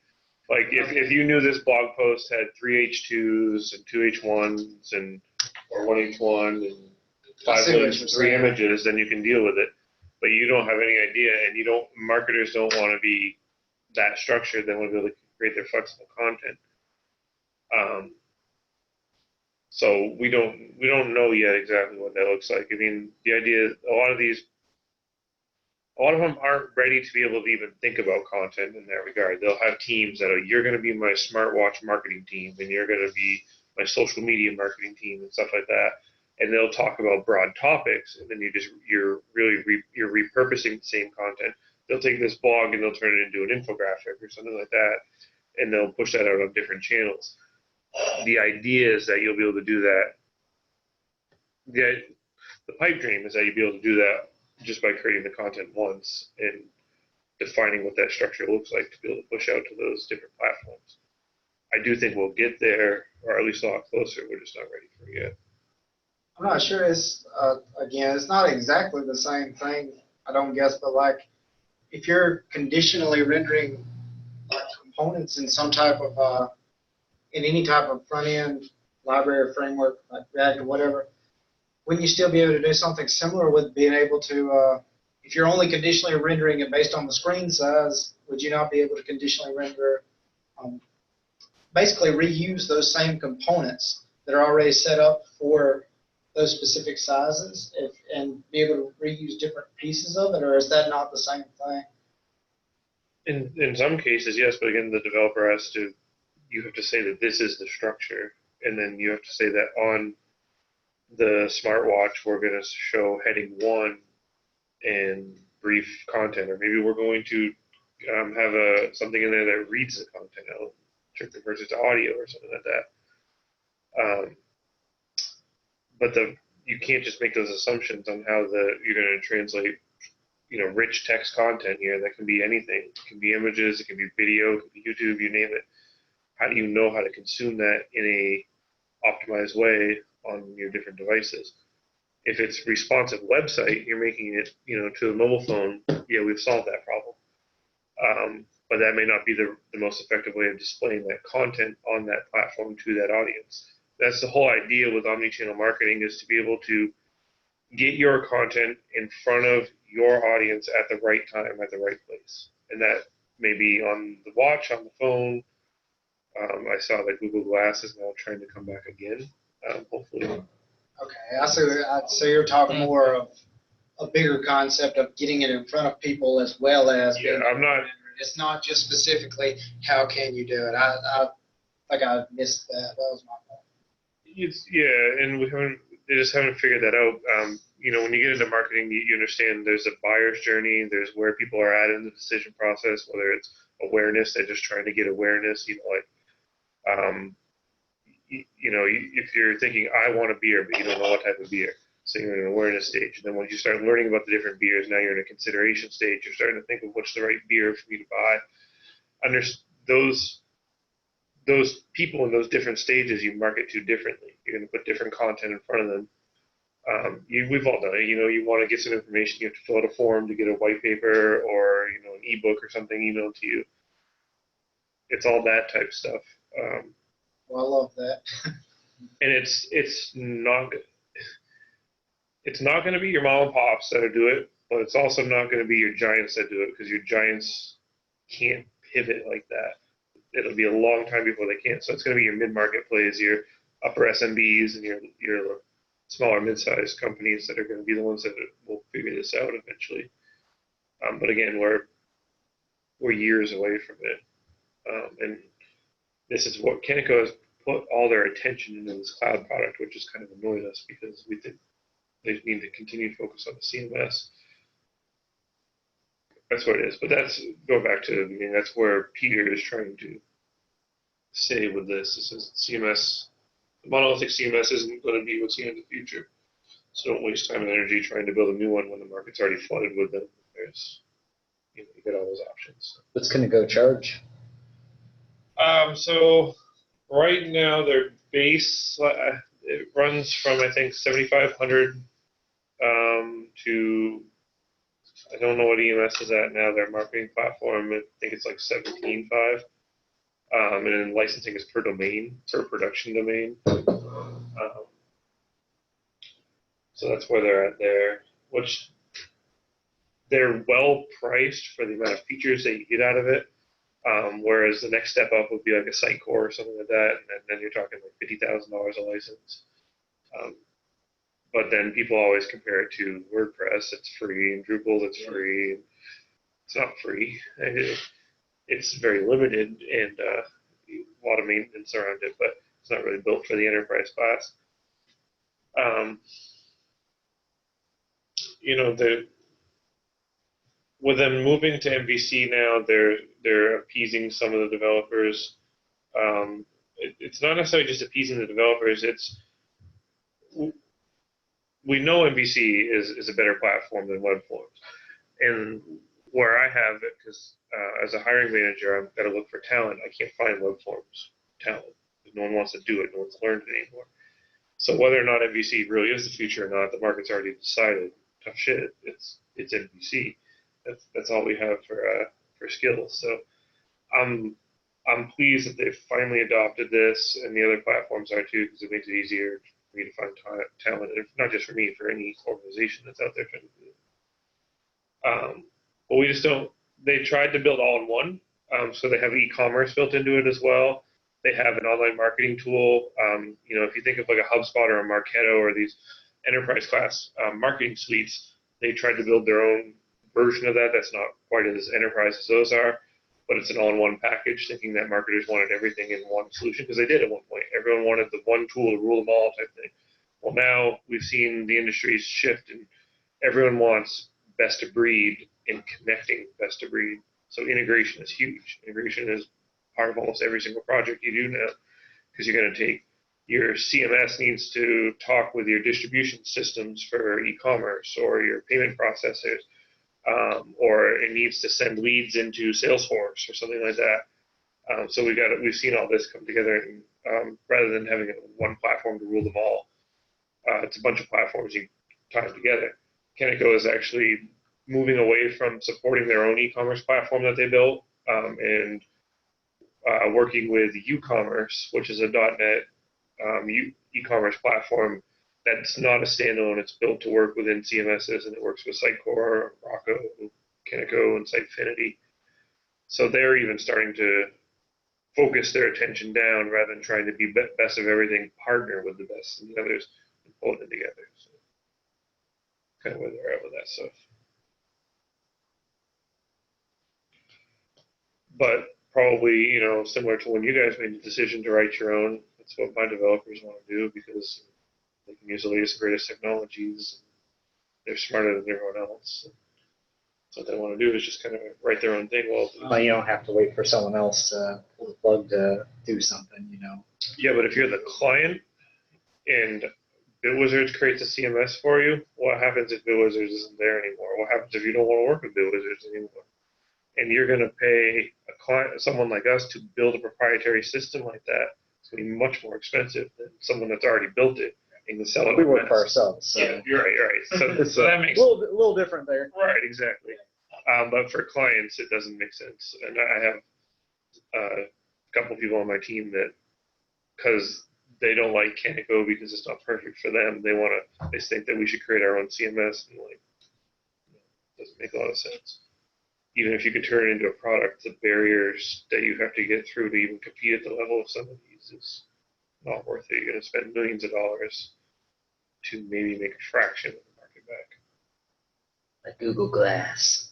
Like if you knew this blog post had 3 H2s and 2 H1s and or 1 H1 and 5 images and 3 images, then you can deal with it. But you don't have any idea, and marketers don't want to be that structured. They want to be able to create their flexible content. So we don't know yet exactly what that looks like. I mean, the idea is a lot of them aren't ready to be able to even think about content in that regard. They'll have teams that are, you're going to be my smartwatch marketing team, and you're going to be my social media marketing team and stuff like that. And they'll talk about broad topics, and then you're repurposing the same content. They'll take this blog and they'll turn it into an infographic or something like that, and they'll push that out on different channels. The idea is that you'll be able to do that. The pipe dream is that you'll be able to do that just by creating the content once and defining what that structure looks like to be able to push out to those different platforms. I do think we'll get there, or at least a lot closer. We're just not ready for it yet. I'm not sure it's, again, it's not exactly the same thing, I don't guess, but like if you're conditionally rendering like components in some type of, in any type of front-end library or framework, like React or whatever, wouldn't you still be able to do something similar with being able to, if you're only conditionally rendering it based on the screen size, would you not be able to conditionally render, basically reuse those same components that are already set up for those specific sizes and be able to reuse different pieces of it, or is that not the same thing? In some cases, yes, but again, the developer you have to say that this is the structure, and then you have to say that on the smartwatch, we're going to show heading 1 and brief content, or maybe we're going to have something in there that reads the content out, converts it to audio or something like that. But you can't just make those assumptions on how you're going to translate, rich text content here. That can be anything. It can be images, it can be video, it can be YouTube, you name it. How do you know how to consume that in a optimized way on your different devices? If it's responsive website, you're making it, to a mobile phone. Yeah, we've solved that problem. But that may not be the most effective way of displaying that content on that platform to that audience. That's the whole idea with omnichannel marketing, is to be able to get your content in front of your audience at the right time, at the right place. And that may be on the watch, on the phone. I saw that Google Glass is now trying to come back again, hopefully. Okay, so you're talking more of a bigger concept of getting it in front of people as well as. Yeah, I'm not. It's not just specifically how can you do it. I think I missed that. That was my fault. And they just haven't figured that out. When you get into marketing, you understand there's a buyer's journey, there's where people are at in the decision process, whether it's awareness, they're just trying to get awareness, if you're thinking, I want a beer, but you don't know what type of beer. So you're in an awareness stage. And then once you start learning about the different beers, now you're in a consideration stage. You're starting to think of what's the right beer for me to buy. Those people in those different stages, you market to differently. You're going to put different content in front of them. We've all done it. You want to get some information, you have to fill out a form to get a white paper or an ebook or something emailed to you. It's all that type stuff. Well, I love that. And it's not going to be your mom and pops that do it, but it's also not going to be your giants that do it, because your giants can't pivot like that. It'll be a long time before they can. So it's going to be your mid-market plays, your upper SMBs, and your smaller mid-sized companies that are going to be the ones that will figure this out eventually. But again, we're years away from it. And this is what Kentico has put all their attention into, this cloud product, which has kind of annoyed us because we think they need to continue to focus on the CMS. That's what it is. But that's, go back to the beginning, that's where Peter is trying to say with this. This is CMS, the monolithic CMS isn't going to be what's here in the future. So don't waste time and energy trying to build a new one when the market's already flooded with them. There's, you get all those options. What's Kentico charge? So right now their base, it runs from, I think, 7,500 to, I don't know what EMS is at now, their marketing platform. I think it's like 17.5. And then licensing is per domain, per production domain. So that's where they're at there, which they're well priced for the amount of features that you get out of it. Whereas the next step up would be like a site core or something like that, and then you're talking like $50,000 a license. But then people always compare it to WordPress. It's free, and Drupal, it's free. It's not free. It's very limited, and a lot of maintenance around it, but it's not really built for the enterprise class. With them moving to MVC now, they're appeasing some of the developers. It's not necessarily just appeasing the developers. We know MVC is a better platform than web forms, and where I have it, because as a hiring manager, I've got to look for talent. I can't find web forms talent because no one wants to do it. No one's learned it anymore. So whether or not MVC really is the future or not, the market's already decided. Tough shit. It's MVC. That's all we have for skills. So I'm pleased that they've finally adopted this, and the other platforms are too, because it makes it easier for me to find talent, and not just for me, for any organization that's out there trying to do it. But we just don't. They tried to build all in one, so they have e-commerce built into it as well. They have an online marketing tool. If you think of like a HubSpot or a Marketo or these enterprise class marketing suites, they tried to build their own version of that. That's not quite as enterprise as those are, but it's an all-in-one package, thinking that marketers wanted everything in one solution, because they did at one point. Everyone wanted the one tool to rule them all type thing. Well, now we've seen the industries shift, and everyone wants best of breed in connecting best of breed. So integration is huge. Integration is part of almost every single project you do now, because you're going to take your CMS needs to talk with your distribution systems for e-commerce or your payment processors, or it needs to send leads into Salesforce or something like that. So we've seen all this come together, and rather than having one platform to rule them all, it's a bunch of platforms you tie together. Kentico is actually moving away from supporting their own e-commerce platform that they built, and working with UCommerce, which is a .NET e-commerce platform that's not a standalone. It's built to work within CMSs, and it works with Sitecore, Rocco, Kentico, and Sitefinity. So they're even starting to focus their attention down rather than trying to be best of everything, partner with the best of the others and pull them together. So kind of where they're at with that stuff. But probably, similar to when you guys made the decision to write your own, that's what my developers want to do, because they can use the latest and greatest technologies. They're smarter than everyone else. So what they want to do is just kind of write their own thing. Well, you don't have to wait for someone else to pull the plug to do something, Yeah, but if you're the client and BitWizards creates a CMS for you. What happens if BitWizards isn't there anymore? What happens if you don't want to work with BitWizards anymore? And you're going to pay a client, someone like us, to build a proprietary system like that. It's going to be much more expensive than someone that's already built it and can sell it. We work for ourselves. So. Yeah, you're right. So that makes a little different there. right, exactly. But for clients, it doesn't make sense. And I have a couple people on my team that, because they don't like Kentico because it's not perfect for them, they think that we should create our own CMS, and it doesn't make a lot of sense. Even if you could turn it into a product, the barriers that you have to get through to even compete at the level of some of these is not worth it. You're going to spend millions of dollars to maybe make a fraction of the market back. Like Google Glass.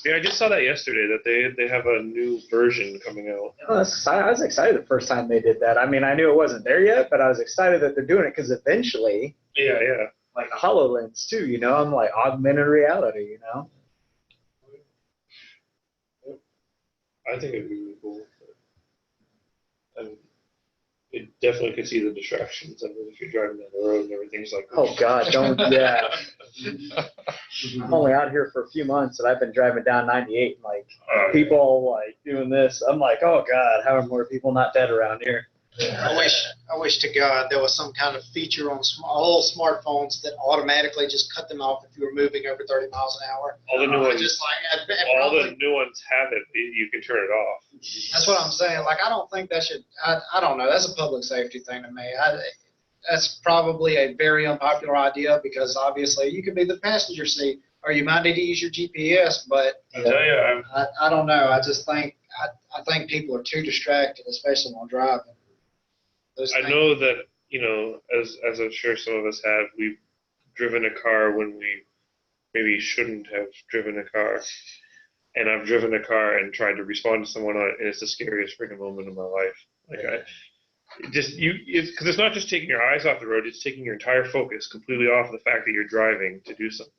Yeah, I just saw that yesterday that they have a new version coming out. Oh, I was excited the first time they did that. I mean, I knew it wasn't there yet, but I was excited that they're doing it because eventually, Yeah. like HoloLens too, I'm like augmented reality, I think it'd be really cool. It definitely could see the distractions. I mean, if you're driving down the road and everything's like, oh God, yeah. I'm only out here for a few months, and I've been driving down 98, and people like doing this. I'm like, oh God, how are more people not dead around here? I wish to God there was some kind of feature on all smartphones that automatically just cut them off if you were moving over 30 miles an hour. All the new ones, probably, the new ones have it. You can turn it off. That's what I'm saying. Like, I don't think that should. I don't know. That's a public safety thing to me. That's probably a very unpopular idea because obviously you could be the passenger seat or you might need to use your GPS. But I tell you, I don't know. I just think I think people are too distracted, especially while driving. I know that, as I'm sure some of us have, we've driven a car when we maybe shouldn't have driven a car. And I've driven a car and tried to respond to someone on it, and it's the scariest freaking moment of my life. Because it's not just taking your eyes off the road, it's taking your entire focus completely off the fact that you're driving to do something.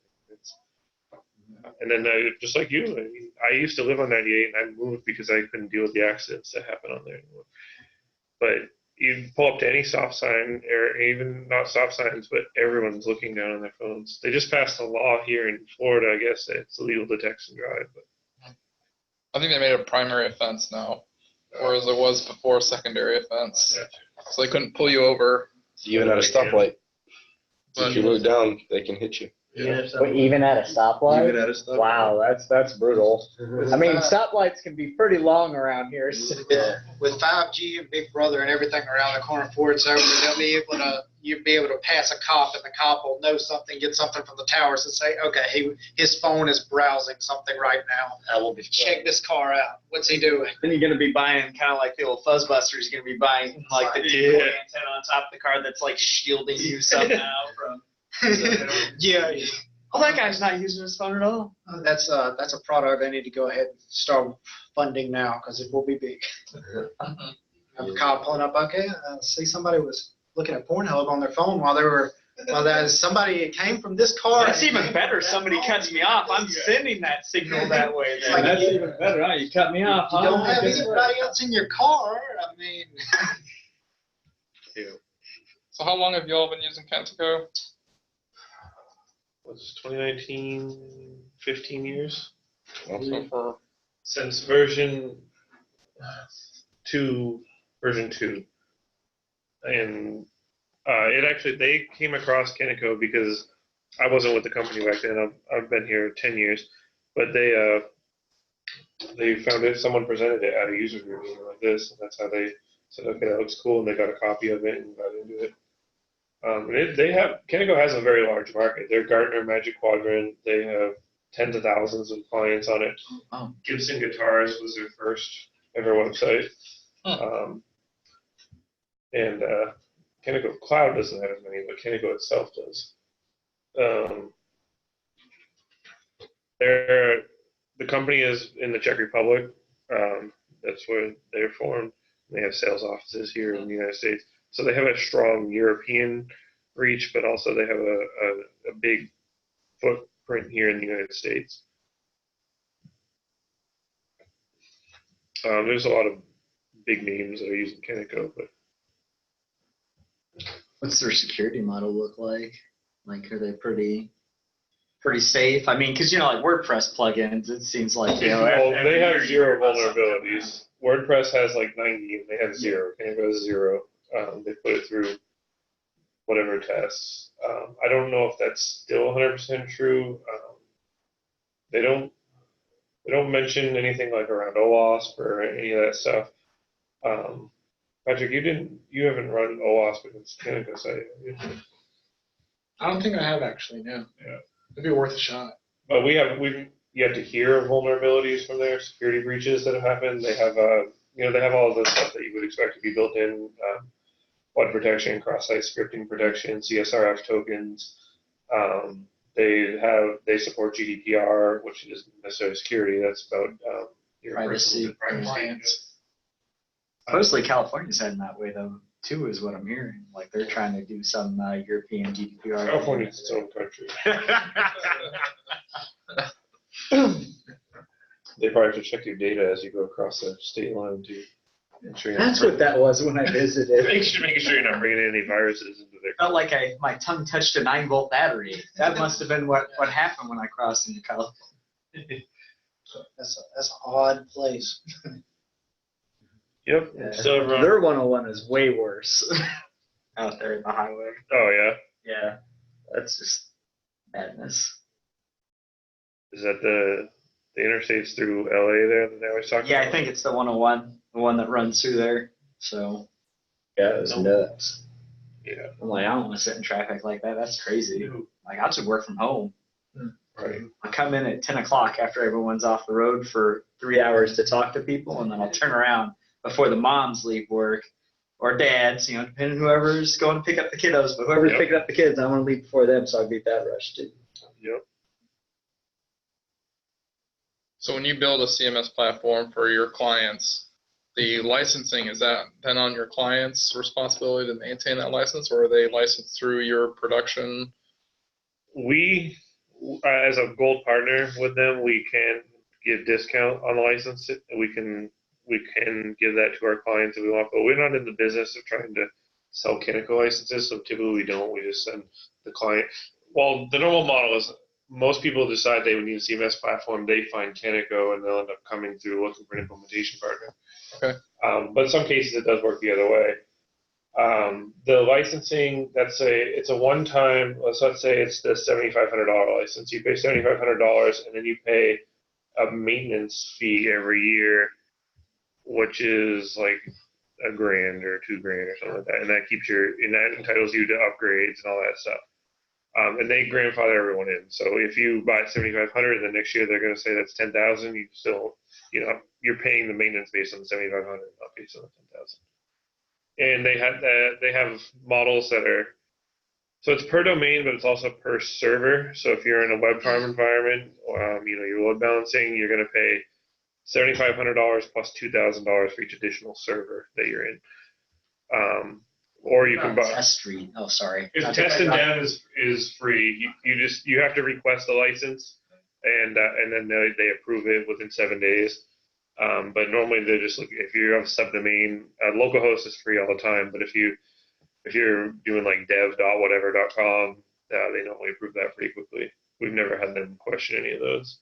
And then just like you, I used to live on 98 and I moved because I couldn't deal with the accidents that happen on there anymore. But you pull up to any stop sign, or even not stop signs, but everyone's looking down on their phones. They just passed a law here in Florida, I guess, that it's illegal to text and drive. But I think they made it a primary offense now, whereas it was before secondary offense. So they couldn't pull you over. Even at a stoplight. But If you look down, they can hit you. But even at a stoplight? Even at a stoplight. Wow, that's brutal. I mean, stoplights can be pretty long around here. So. With 5G and Big Brother and everything around the corner before it's over, you'll be able to pass a cop, and the cop will know something, get something from the towers and say, okay, his phone is browsing something right now. That will be Check this car out. What's he doing? Then you're going to be buying kind of like the old Fuzzbusters. You're going to be buying like the antenna on top of the car that's like shielding you somehow from. Yeah. Oh, that guy's not using his phone at all. That's a product they need to go ahead and start funding now because it will be big. Have a cop pulling up. Okay, see somebody was looking at Pornhub on their phone while somebody came from this car. That's even better. Somebody cuts me off. I'm sending that signal that way. Then. That's even better. Huh? You cut me off. You don't have anybody else in your car. I mean. so how long have y'all been using Kentico? was 2019, 15 years So for since version 2, and they came across Kentico because I wasn't with the company back then. I've been here 10 years, but they found it. Someone presented it at a user group meeting like this, and that's how they said, okay, that looks cool, and they got a copy of it and got into it. Kentico has a very large market. They're Gartner Magic Quadrant. They have tens of thousands of clients on it. Oh. Gibson Guitars was their first ever website. And Kentico Cloud doesn't have as many, but Kentico itself does. The company is in the Czech Republic. That's where they're formed. They have sales offices here in the United States. So they have a strong European reach, but also they have a big footprint here in the United States. There's a lot of big names that are using Kentico, but What's their security model look like? Like, are they pretty safe? I mean, because like WordPress plugins, it seems like They every have year you zero hear about something. vulnerabilities. WordPress has like 90, and they have zero. Kentico has zero. They put it through whatever tests. I don't know if that's still 100% true. They don't mention anything like around OWASP or any of that stuff. Patrick, you haven't run OWASP against Kentico site, have you? I don't think I have actually, no. Yeah. It'd be worth a shot. But you have to hear of vulnerabilities from their security breaches that have happened. They have they have all of the stuff that you would expect to be built in, flood protection, cross-site scripting protection, CSRF tokens. They support GDPR, which isn't necessarily security. That's about your Privacy compliance. Mostly California's heading that way though, too, is what I'm hearing. Like they're trying to do some European GDPR. California's its own country. They probably have to check your data as you go across the state line too. That's what that was when I visited. Making sure you're not bringing any viruses into there. Felt like my tongue touched a 9-volt battery. That must have been what happened when I crossed into California. That's an odd place. Yep. Yeah. So everyone. Their 101 is way worse out there in the highway. Oh yeah. Yeah, that's just madness. Is that the interstates through LA there that they always talk about? Yeah, I think it's the 101, the one that runs through there. So yeah, it was nuts. Yeah. I'm like, I don't want to sit in traffic like that. That's crazy. Like, I should work from home. Right. I'll come in at 10 o'clock after everyone's off the road for 3 hours to talk to people, and then I'll turn around before the moms leave work, or dads, depending on whoever's going to pick up the kiddos. But whoever's picking up the kids, I want to leave before them, so I beat that rush too. Yep. So when you build a CMS platform for your clients, the licensing, is that then on your client's responsibility to maintain that license, or are they licensed through your production? We, as a gold partner with them, we can give discount on the license. We can give that to our clients if we want, but we're not in the business of trying to sell Kentico licenses, so typically we don't. We just send the client. Well, the normal model is most people decide they would need a CMS platform, they find Kentico, and they'll end up coming through looking for an implementation partner. Okay. But in some cases it does work the other way. The licensing, it's a one-time, let's say it's the $7,500 license. You pay $7,500 and then you pay a maintenance fee every year, which is like $1,000 or $2,000 or something like that. And that entitles you to upgrades and all that stuff. And they grandfather everyone in. So if you buy $7,500, then next year they're going to say that's $10,000. You still, you're paying the maintenance based on the $7,500, not based on the $10,000. And they have models that are, so it's per domain, but it's also per server. So if you're in a web farm environment, you're load balancing, you're going to pay $7,500 plus $2,000 for each additional server that you're in. Or you can buy Test Street. Oh, sorry. test and dev is free. You have to request the license, and then they approve it within 7 days. But normally they're just looking, if you have a subdomain, localhost is free all the time. But if you're doing like dev.whatever.com, they normally approve that pretty quickly. We've never had them question any of those.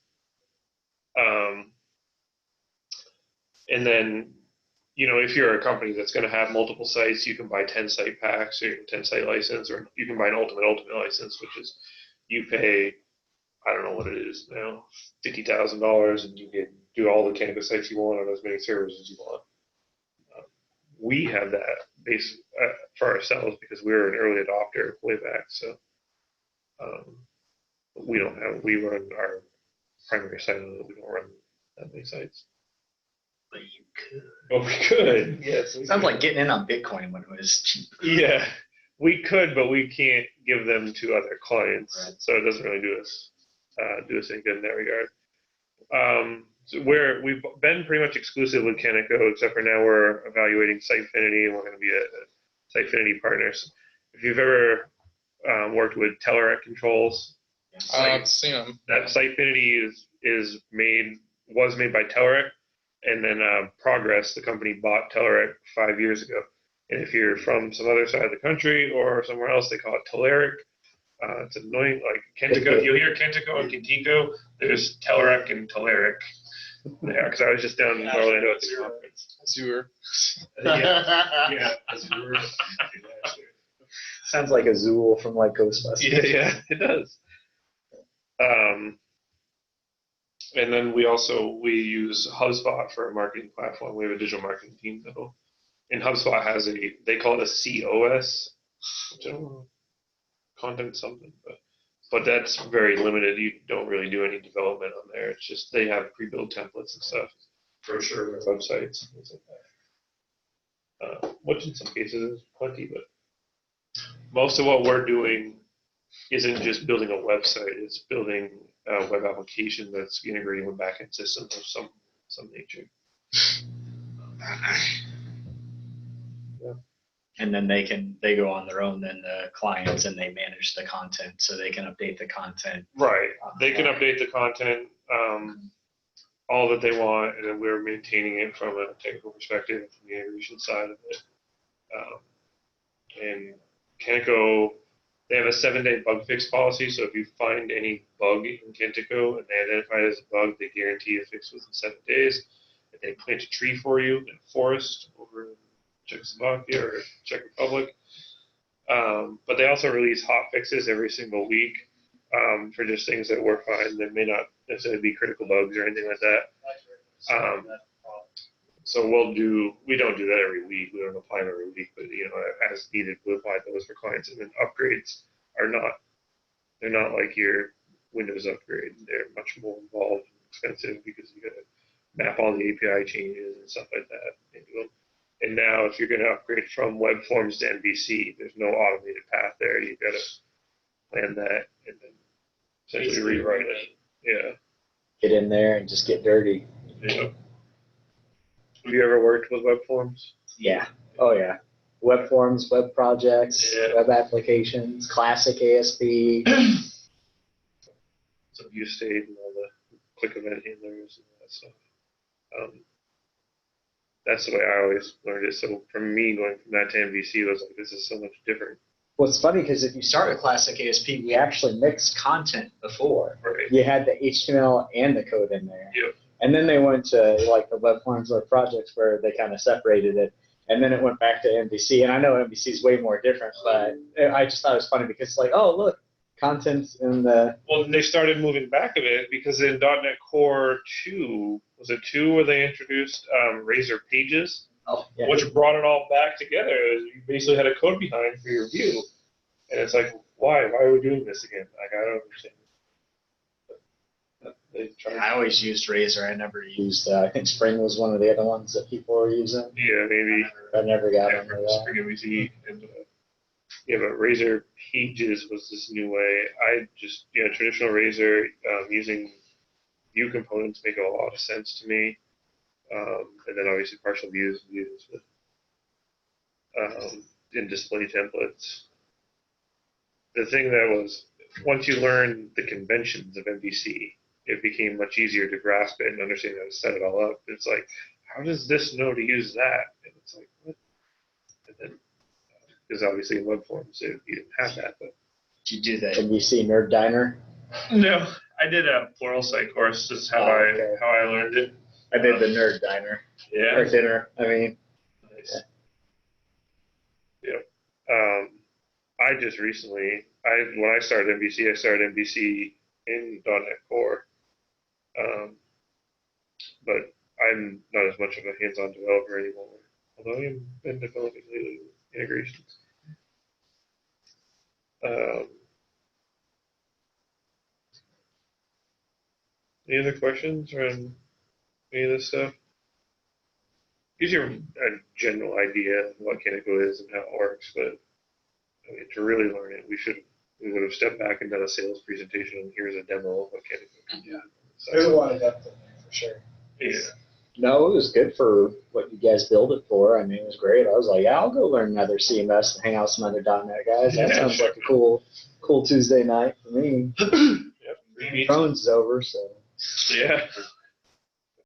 And then, if you're a company that's going to have multiple sites, you can buy 10 site packs or 10 site license, or you can buy an ultimate license, which is you pay, I don't know what it is now, $50,000, and you can do all the Kentico sites you want on as many servers as you want. We have that base for ourselves because we're an early adopter way back. So we run our primary site on it. We don't run that many sites. But you could. But we could, yes. Sounds like getting in on Bitcoin when it was cheap. Yeah, we could, but we can't give them to other clients, Right. so it doesn't really do us any good in that regard. So we've been pretty much exclusive with Kentico, except for now we're evaluating Sitefinity, and we're going to be a Sitefinity partners. If you've ever worked with Telerik controls, I've seen them. that Sitefinity was made by Telerik, and then Progress, the company, bought Telerik 5 years ago. And if you're from some other side of the country or somewhere else, they call it Telerik. It's annoying, like Kentico. If you hear Kentico and Kentico, there's Telerik and Telerik. Yeah, because I was just down in Orlando at the conference. Sewer. Yeah. Sounds like a Zool from like Ghostbusters. Yeah, it does. And then we use HubSpot for our marketing platform. We have a digital marketing team though. And HubSpot has they call it a COS, which I don't know, content something, but that's very limited. You don't really do any development on there. It's just they have pre-built templates and stuff for sure, websites, things like that. Which in some cases is plenty, but most of what we're doing isn't just building a website. It's building a web application that's integrating with backend systems of some nature. And then they go on their own, then the clients, and they manage the content, so they can update the content. Right. They can update the content all that they want, and then we're maintaining it from a technical perspective, from the integration side of it. And Kentico, they have a 7-day bug fix policy, so if you find any bug in Kentico and they identify it as a bug, they guarantee a fix within 7 days. And they plant a tree for you in a forest over in Czechoslovakia or Czech Republic. But they also release hot fixes every single week for just things that work fine. That may not necessarily be critical bugs or anything like that. So we don't do that every week. We don't apply them every week, but as needed, we apply those for clients. And then upgrades they're not like your Windows upgrade. They're much more involved and expensive because you got to map all the API changes and stuff like that. And now if you're going to upgrade from web forms to MVC, there's no automated path there. You've got to plan that and then essentially rewrite it. Yeah. Get in there and just get dirty. Yeah. Have you ever worked with web forms? Yeah. Oh yeah. Web forms, web projects, web applications, classic ASP. Some view state and all the quick event handlers and all that stuff. That's the way I always learned it. So for me, going from that to MVC, I was like, this is so much different. Well, it's funny because if you start with classic ASP, we actually mixed content before. Right. You had the HTML and the code in there. Yep. And then they went to like the web forms or projects where they kind of separated it. And then it went back to MVC. And I know MVC is way more different, but I just thought it was funny because it's like, oh, look, content in the. Well, they started moving back a bit because in .NET Core 2, was it 2 where they introduced Razor Pages? Oh, yeah. Which brought it all back together. You basically had a code behind for your view. And it's like, why? Why are we doing this again? Like, I don't understand. I always used Razor. I never used, I think Spring was one of the other ones that people were using. Yeah, maybe. I never got into that. Spring MVC. And, but Razor Pages was this new way. Traditional Razor, using view components make a lot of sense to me. And then obviously partial views in display templates. The thing that was, once you learn the conventions of MVC, it became much easier to grasp it and understand how to set it all up. It's like, how does this know to use that? And it's like, what? And then, because obviously in web forms, you didn't have that. But did you do the MVC Nerd Diner? No, I did a Pluralsight course. This is how I learned it. I did the Nerd Diner. Yeah. Or dinner, I mean. Nice. Yeah. I just recently, when I started MVC, I started MVC in .NET Core. But I'm not as much of a hands-on developer anymore, although I've been developing lately with integrations. Any other questions around any of this stuff? Gives you a general idea of what Kentico is and how it works, but to really learn it, we would have stepped back and done a sales presentation, and here's a demo of what Kentico can do. Yeah. There's a lot of depth in there for sure. Yeah. No, it was good for what you guys build it for. I mean, it was great. I was like, yeah, I'll go learn another CMS and hang out with some other .NET guys. That sounds like a cool Tuesday night for me. Yep. Phone's is over, so. Yeah.